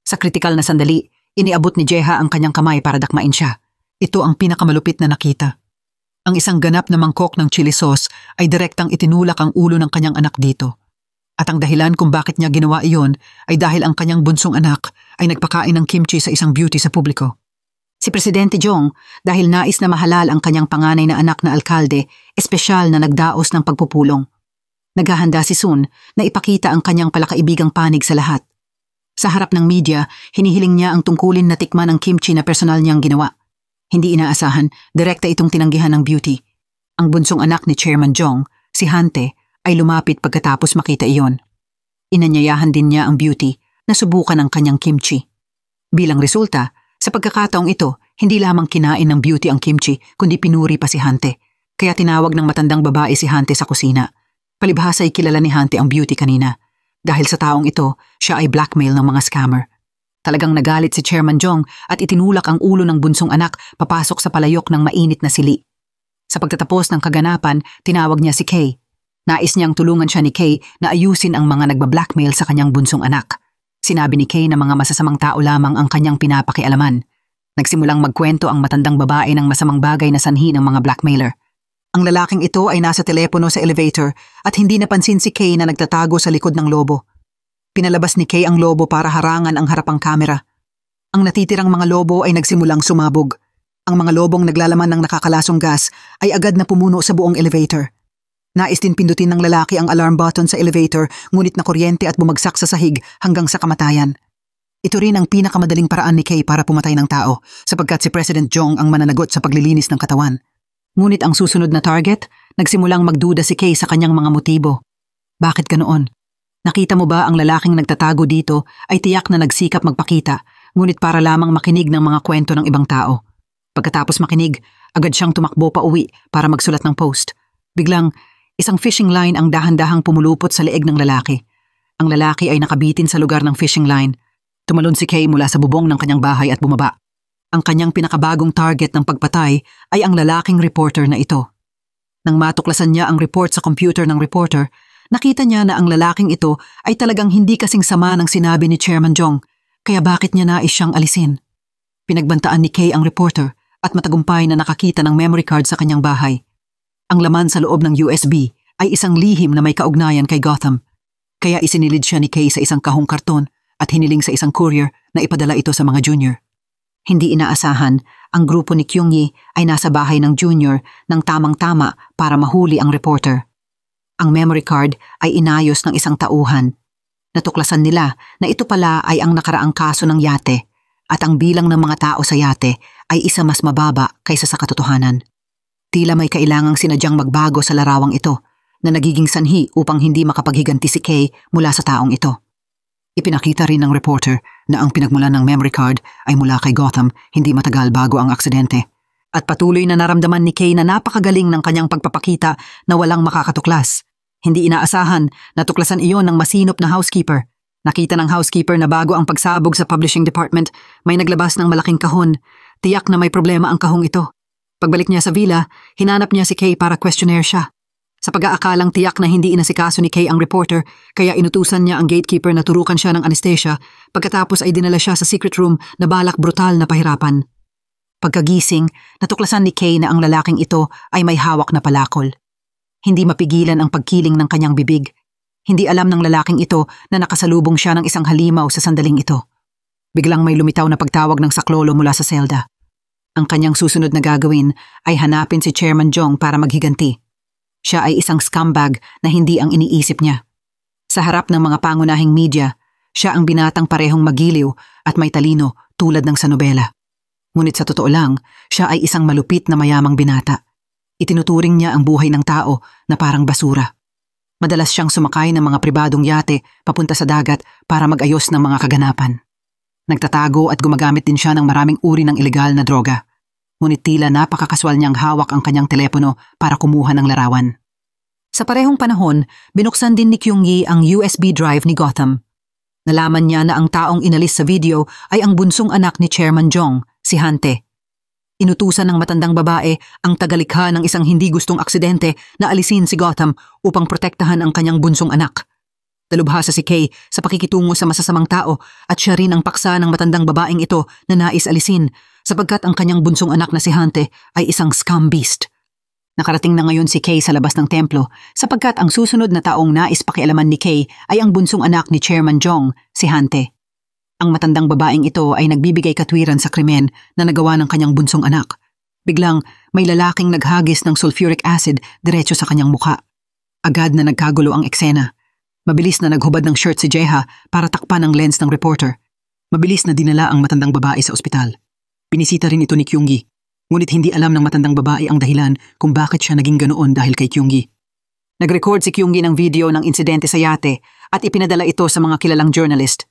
Sa kritikal na sandali, iniabot ni Jeha ang kanyang kamay para dakmain siya. Ito ang pinakamalupit na nakita. Ang isang ganap na mangkok ng chili sauce ay direktang itinulak ang ulo ng kanyang anak dito. At ang dahilan kung bakit niya ginawa iyon ay dahil ang kanyang bunsong anak ay nagpakain ng kimchi sa isang beauty sa publiko. Si Presidente Jong, dahil nais na mahalal ang kanyang panganay na anak na alkalde, espesyal na nagdaos ng pagpupulong. Naghahanda si Sun na ipakita ang kanyang palakaibigang panig sa lahat. Sa harap ng media, hinihiling niya ang tungkulin na tikman ang kimchi na personal niyang ginawa. Hindi inaasahan, direkta itong tinanggihan ng beauty. Ang bunsong anak ni Chairman Jong, si Hante, ay lumapit pagkatapos makita iyon. Inanyayahan din niya ang beauty na subukan ang kanyang kimchi. Bilang resulta, sa pagkakataong ito, hindi lamang kinain ng beauty ang kimchi, kundi pinuri pa si Hante. Kaya tinawag ng matandang babae si Hante sa kusina. Palibhasa ay kilala ni Hante ang beauty kanina. Dahil sa taong ito, siya ay blackmail ng mga scammer. Talagang nagalit si Chairman Jong at itinulak ang ulo ng bunsong anak papasok sa palayok ng mainit na sili. Sa pagtatapos ng kaganapan, tinawag niya si Kay. Nais niyang tulungan siya ni Kay na ayusin ang mga nagba-blackmail sa kanyang bunsong anak. Sinabi ni Kay na mga masasamang tao lamang ang kanyang pinapakialaman. Nagsimulang magkwento ang matandang babae ng masamang bagay na sanhi ng mga blackmailer. Ang lalaking ito ay nasa telepono sa elevator at hindi napansin si Kay na nagtatago sa likod ng lobo. Pinalabas ni Kay ang lobo para harangan ang harapang kamera. Ang natitirang mga lobo ay nagsimulang sumabog. Ang mga lobong naglalaman ng nakakalasong gas ay agad na pumuno sa buong elevator. Nais din pindutin ng lalaki ang alarm button sa elevator ngunit nakuryente at bumagsak sa sahig hanggang sa kamatayan. Ito rin ang pinakamadaling paraan ni Kay para pumatay ng tao sapagkat si President Jong ang mananagot sa paglilinis ng katawan. Ngunit ang susunod na target, nagsimulang magduda si Kay sa kanyang mga motibo. Bakit ganoon? Nakita mo ba ang lalaking nagtatago dito ay tiyak na nagsikap magpakita ngunit para lamang makinig ng mga kwento ng ibang tao. Pagkatapos makinig, agad siyang tumakbo pa uwi para magsulat ng post. Biglang, isang fishing line ang dahan-dahang pumulupot sa leeg ng lalaki. Ang lalaki ay nakabitin sa lugar ng fishing line. Tumalon si Kay mula sa bubong ng kanyang bahay at bumaba. Ang kanyang pinakabagong target ng pagpatay ay ang lalaking reporter na ito. Nang matuklasan niya ang report sa computer ng reporter, nakita niya na ang lalaking ito ay talagang hindi kasing sama ng sinabi ni Chairman Jong, kaya bakit niya nais siyang alisin? Pinagbantaan ni Kay ang reporter at matagumpay na nakakita ng memory card sa kanyang bahay. Ang laman sa loob ng USB ay isang lihim na may kaugnayan kay Gotham. Kaya isinilid siya ni Kay sa isang kahong karton at hiniling sa isang courier na ipadala ito sa mga junior. Hindi inaasahan, ang grupo ni Kyungyi ay nasa bahay ng junior ng tamang-tama para mahuli ang reporter. Ang memory card ay inayos ng isang tauhan. Natuklasan nila na ito pala ay ang nakaraang kaso ng yate at ang bilang ng mga tao sa yate ay isa mas mababa kaysa sa katotohanan. Tila may kailangang sinadyang magbago sa larawang ito na nagiging sanhi upang hindi makapaghiganti si Kay mula sa taong ito. Ipinakita rin ng reporter na ang pinagmulan ng memory card ay mula kay Gotham hindi matagal bago ang aksidente. At patuloy na naramdaman ni Kay na napakagaling ng kanyang pagpapakita na walang makakatuklas. Hindi inaasahan, natuklasan iyon ng masinop na housekeeper. Nakita ng housekeeper na bago ang pagsabog sa publishing department, may naglabas ng malaking kahon. Tiyak na may problema ang kahong ito. Pagbalik niya sa villa, hinanap niya si Kay para questionnaire siya. Sa pag-aakalang tiyak na hindi inasikaso ni Kay ang reporter, kaya inutusan niya ang gatekeeper na turukan siya ng anesthesia, pagkatapos ay dinala siya sa secret room na balak brutal na pahirapan. Pagkagising, natuklasan ni Kay na ang lalaking ito ay may hawak na palakol. Hindi mapigilan ang pagkiling ng kanyang bibig. Hindi alam ng lalaking ito na nakasalubong siya ng isang halimaw sa sandaling ito. Biglang may lumitaw na pagtawag ng saklolo mula sa selda. Ang kanyang susunod na gagawin ay hanapin si Chairman Jong para maghiganti. Siya ay isang scumbag na hindi ang iniisip niya. Sa harap ng mga pangunahing media, siya ang binatang parehong magiliw at may talino tulad ng sa nobela. Ngunit sa totoo lang, siya ay isang malupit na mayamang binata. Itinuturing niya ang buhay ng tao na parang basura. Madalas siyang sumakay ng mga pribadong yate papunta sa dagat para mag-ayos ng mga kaganapan. Nagtatago at gumagamit din siya ng maraming uri ng ilegal na droga. Ngunit tila napakakaswal niyang hawak ang kanyang telepono para kumuha ng larawan. Sa parehong panahon, binuksan din ni Kyungyi ang USB drive ni Gotham. Nalaman niya na ang taong inalis sa video ay ang bunsong anak ni Chairman Jong, si Hante. Inutusan ng matandang babae ang tagalikha ng isang hindi gustong aksidente na alisin si Gotham upang protektahan ang kanyang bunsong anak. Dalubhasa si Kay sa pakikitungo sa masasamang tao at siya rin ang paksa ng matandang babaeng ito na nais alisin sapagkat ang kanyang bunsong anak na si Hante ay isang scum beast. Nakarating na ngayon si Kay sa labas ng templo sapagkat ang susunod na taong nais pakialaman ni Kay ay ang bunsong anak ni Chairman Jong, si Hante. Ang matandang babaeng ito ay nagbibigay katwiran sa krimen na nagawa ng kanyang bunsong anak. Biglang may lalaking naghagis ng sulfuric acid diretso sa kanyang muka. Agad na nagkagulo ang eksena. Mabilis na naghubad ng shirt si Jeha para takpan ang lens ng reporter. Mabilis na dinala ang matandang babae sa ospital. Binisita rin ito ni Kyunggi. Ngunit hindi alam ng matandang babae ang dahilan kung bakit siya naging ganoon dahil kay Kyunggi. Nag-record si Kyunggi ng video ng insidente sa yate at ipinadala ito sa mga kilalang journalist.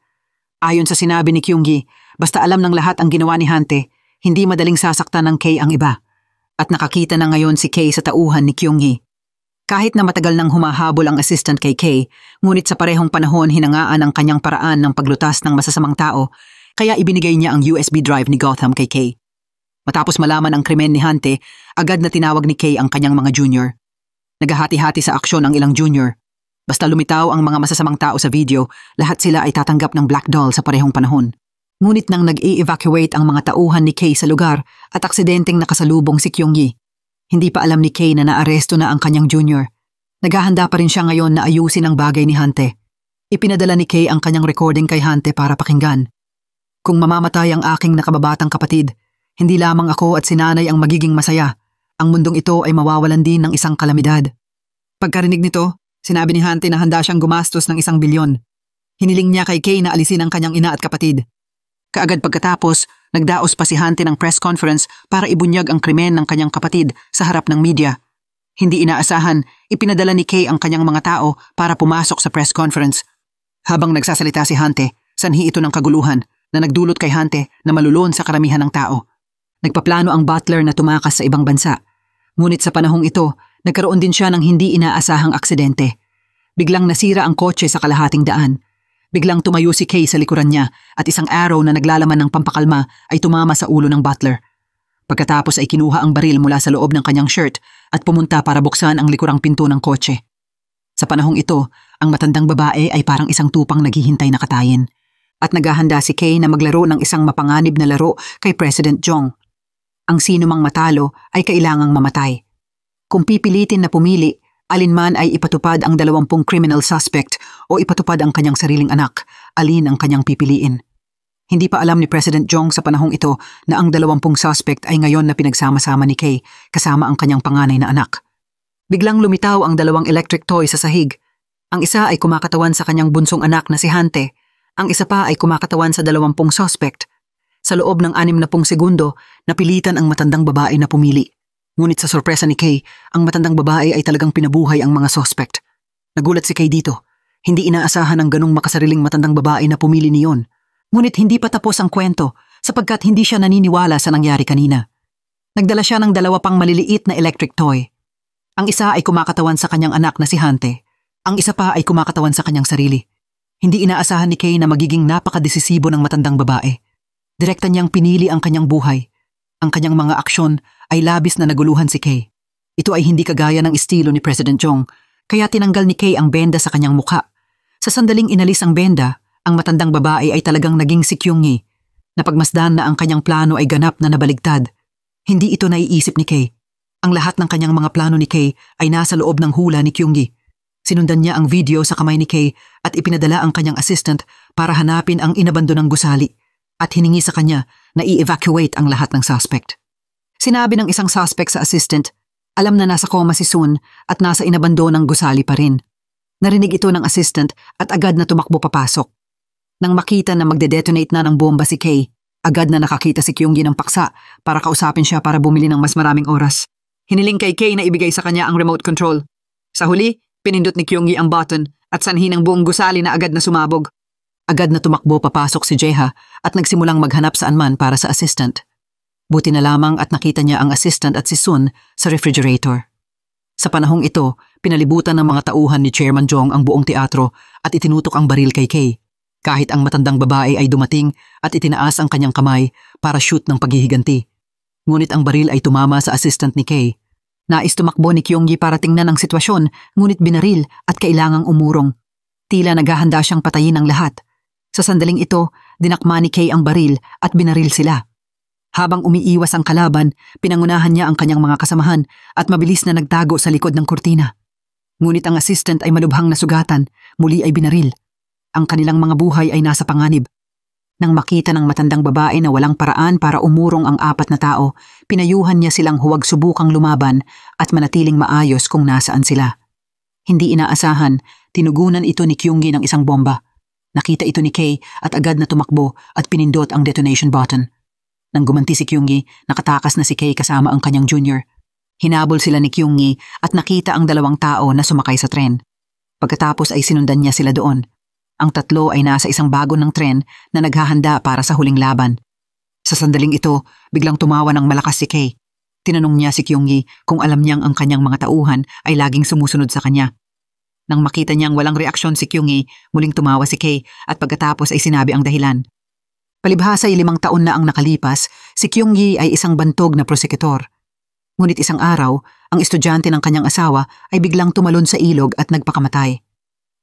Ayon sa sinabi ni Kyunggi, basta alam ng lahat ang ginawa ni Hante, hindi madaling sasaktan ng Kay ang iba. At nakakita na ngayon si Kay sa tauhan ni Kyunggi. Kahit na matagal nang humahabol ang assistant kay Kay, ngunit sa parehong panahon hinangaan ang kanyang paraan ng paglutas ng masasamang tao, kaya ibinigay niya ang USB drive ni Gotham kay Kay. Matapos malaman ang krimen ni Hante, agad na tinawag ni Kay ang kanyang mga junior. Naghahati-hati sa aksyon ang ilang junior. Basta lumitaw ang mga masasamang tao sa video, lahat sila ay tatanggap ng black doll sa parehong panahon. Ngunit nang nag-i-evacuate ang mga tauhan ni Kay sa lugar at aksidenteng nakasalubong si Kyunggi, hindi pa alam ni Kay na naaresto na ang kanyang junior. Naghahanda pa rin siya ngayon na ayusin ang bagay ni Hante. Ipinadala ni Kay ang kanyang recording kay Hante para pakinggan. Kung mamamatay ang aking nakababatang kapatid, hindi lamang ako at si nanay ang magiging masaya. Ang mundong ito ay mawawalan din ng isang kalamidad. Pagkarinig nito, sinabi ni Hante na handa siyang gumastos ng 1 bilyon. Hiniling niya kay Kay na alisin ang kanyang ina at kapatid. Kaagad pagkatapos, nagdaos pa si Hante ng press conference para ibunyag ang krimen ng kanyang kapatid sa harap ng media. Hindi inaasahan, ipinadala ni Kay ang kanyang mga tao para pumasok sa press conference. Habang nagsasalita si Hante, sanhi ito ng kaguluhan na nagdulot kay Hante na malulon sa karamihan ng tao. Nagpaplano ang butler na tumakas sa ibang bansa. Ngunit sa panahong ito, nagkaroon din siya ng hindi inaasahang aksidente. Biglang nasira ang kotse sa kalahating daan. Biglang tumayo si Kay sa likuran niya at isang arrow na naglalaman ng pampakalma ay tumama sa ulo ng butler. Pagkatapos ay kinuha ang baril mula sa loob ng kanyang shirt at pumunta para buksan ang likurang pinto ng kotse. Sa panahong ito, ang matandang babae ay parang isang tupang naghihintay na katayin. At naghahanda si Kay na maglaro ng isang mapanganib na laro kay President Jong. Ang sino mang matalo ay kailangang mamatay. Kung pipilitin na pumili, alinman ay ipatupad ang 20 criminal suspect o ipatupad ang kanyang sariling anak, alin ang kanyang pipiliin. Hindi pa alam ni President Jong sa panahong ito na ang 20 suspect ay ngayon na pinagsama-sama ni Kay kasama ang kanyang panganay na anak. Biglang lumitaw ang 2 electric toy sa sahig. Ang isa ay kumakatawan sa kanyang bunsong anak na si Hante. Ang isa pa ay kumakatawan sa 20 suspect. Sa loob ng 60 segundo, napilitan ang matandang babae na pumili. Ngunit sa sorpresa ni Kay, ang matandang babae ay talagang pinabuhay ang mga suspect. Nagulat si Kay dito. Hindi inaasahan ang ganong makasariling matandang babae na pumili niyon. Ngunit hindi pa tapos ang kwento sapagkat hindi siya naniniwala sa nangyari kanina. Nagdala siya ng 2 pang maliliit na electric toy. Ang isa ay kumakatawan sa kanyang anak na si Hante. Ang isa pa ay kumakatawan sa kanyang sarili. Hindi inaasahan ni Kay na magiging napakadesisibo ng matandang babae. Direkta niyang pinili ang kanyang buhay. Ang kanyang mga aksyon ay labis na naguluhan si Kay. Ito ay hindi kagaya ng estilo ni President Jong, kaya tinanggal ni Kay ang benda sa kanyang mukha. Sa sandaling inalis ang benda, ang matandang babae ay talagang naging si Kyunggi. Napagmasdan na ang kanyang plano ay ganap na nabaligtad. Hindi ito naiisip ni Kay. Ang lahat ng kanyang mga plano ni Kay ay nasa loob ng hula ni Kyunggi. Sinundan niya ang video sa kamay ni Kay at ipinadala ang kanyang assistant para hanapin ang inabandonang gusali. At hiningi sa kanya na i-evacuate ang lahat ng suspect. Sinabi ng isang suspect sa assistant, alam na nasa coma si Sun at nasa inabandonang gusali pa rin. Narinig ito ng assistant at agad na tumakbo papasok. Nang makita na magde-detonate na ng bomba si Kay, agad na nakakita si Kyunggi ng paksa para kausapin siya para bumili ng mas maraming oras. Hiniling kay Kay na ibigay sa kanya ang remote control. Sa huli, pinindot ni Kyunggi ang button at sanhi ng buong gusali na agad na sumabog. Agad na tumakbo papasok si Jeha at nagsimulang maghanap saan man para sa assistant. Buti na lamang at nakita niya ang assistant at si Sun sa refrigerator. Sa panahong ito, pinalibutan ng mga tauhan ni Chairman Jong ang buong teatro at itinutok ang baril kay Kay. Kahit ang matandang babae ay dumating at itinaas ang kanyang kamay para shoot ng paghihiganti. Ngunit ang baril ay tumama sa assistant ni Kay. Nais tumakbo ni Kyung-gi para tingnan ang sitwasyon, ngunit binaril at kailangang umurong. Tila naghahanda siyang patayin ang lahat. Sa sandaling ito, dinakma ni Kay ang baril at binaril sila. Habang umiiwas ang kalaban, pinangunahan niya ang kanyang mga kasamahan at mabilis na nagtago sa likod ng kurtina. Ngunit ang assistant ay malubhang nasugatan, muli ay binaril. Ang kanilang mga buhay ay nasa panganib. Nang makita ng matandang babae na walang paraan para umurong ang 4 na tao, pinayuhan niya silang huwag subukang lumaban at manatiling maayos kung nasaan sila. Hindi inaasahan, tinugunan ito ni Kyung-gi ng isang bomba. Nakita ito ni Kay at agad na tumakbo at pinindot ang detonation button. Nang gumanti si Kyung-gi, nakatakas na si Kay kasama ang kanyang junior. Hinabol sila ni Kyung-gi at nakita ang 2 tao na sumakay sa tren. Pagkatapos ay sinundan niya sila doon. Ang 3 ay nasa isang bago ng tren na naghahanda para sa huling laban. Sa sandaling ito, biglang tumawa ng malakas si Kay. Tinanong niya si Kyung-gi kung alam niyang ang kanyang mga tauhan ay laging sumusunod sa kanya. Nang makita niyang walang reaksyon si Kyung-gi, muling tumawa si Kay at pagkatapos ay sinabi ang dahilan. Palibhasa ay 5 taon na ang nakalipas, si Kyung-gi ay isang bantog na prosekutor. Ngunit isang araw, ang estudyante ng kanyang asawa ay biglang tumalon sa ilog at nagpakamatay.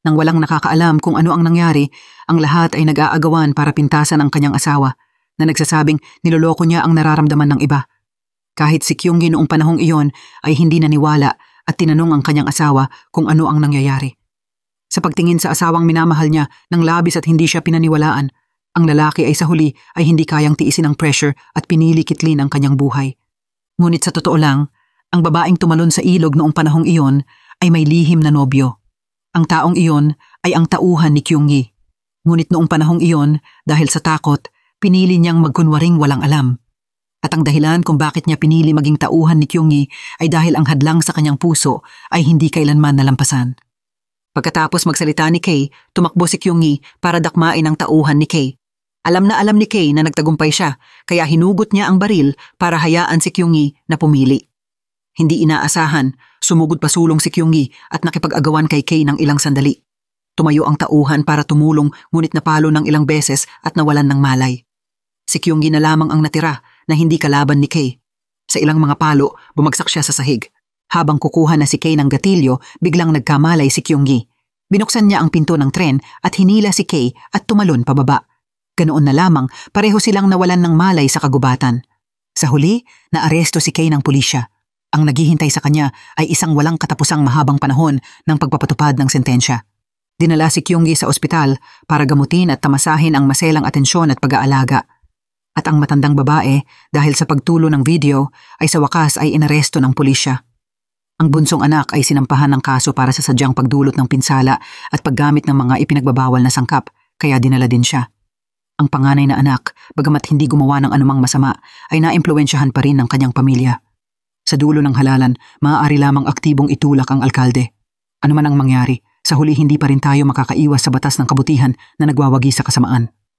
Nang walang nakakaalam kung ano ang nangyari, ang lahat ay nag-aagawan para pintasan ang kanyang asawa na nagsasabing niloloko niya ang nararamdaman ng iba. Kahit si Kyung-gi noong panahong iyon ay hindi naniwala at tinanong ang kanyang asawa kung ano ang nangyayari. Sa pagtingin sa asawang minamahal niya ng labis at hindi siya pinaniwalaan, ang lalaki ay sa huli ay hindi kayang tiisin ang pressure at pinili kitlin ang kanyang buhay. Ngunit sa totoo lang, ang babaeng tumalon sa ilog noong panahong iyon ay may lihim na nobyo. Ang taong iyon ay ang tauhan ni Kyung-gi. Ngunit noong panahong iyon, dahil sa takot, pinili niyang magkunwaring walang alam. At ang dahilan kung bakit niya pinili maging tauhan ni Kyung-gi ay dahil ang hadlang sa kanyang puso ay hindi kailanman nalampasan. Pagkatapos magsalita ni Kay, tumakbo si Kyung-gi para dakmain ang tauhan ni Kay. Alam na alam ni Kay na nagtagumpay siya, kaya hinugot niya ang baril para hayaan si Kyung-gi na pumili. Hindi inaasahan, sumugod pa sulong si Kyung-gi at nakipag-agawan kay Kay ng ilang sandali. Tumayo ang tauhan para tumulong ngunit napalo ng ilang beses at nawalan ng malay. Si Kyung-gi na lamang ang natira na hindi kalaban ni Kay. Sa ilang mga palo, bumagsak siya sa sahig. Habang kukuha na si Kay ng gatilyo, biglang nagkamalay si Kyung-gi. Binuksan niya ang pinto ng tren at hinila si Kay at tumalon pababa. Ganoon na lamang, pareho silang nawalan ng malay sa kagubatan. Sa huli, naaresto si Kay ng pulisya. Ang naghihintay sa kanya ay isang walang katapusang mahabang panahon ng pagpapatupad ng sentensya. Dinala si Kyung-gi sa ospital para gamutin at tamasahin ang maselang atensyon at pag-aalaga. At ang matandang babae, dahil sa pagtulo ng video, ay sa wakas ay inaresto ng pulisya. Ang bunsong anak ay sinampahan ng kaso para sa sadyang pagdulot ng pinsala at paggamit ng mga ipinagbabawal na sangkap, kaya dinala din siya. Ang panganay na anak, bagamat hindi gumawa ng anumang masama, ay naimpluwensyahan pa rin ng kanyang pamilya. Sa dulo ng halalan, maaari lamang aktibong itulak ang alkalde. Ano man ang mangyari, sa huli hindi pa rin tayo makakaiwas sa batas ng kabutihan na nagwawagi sa kasamaan.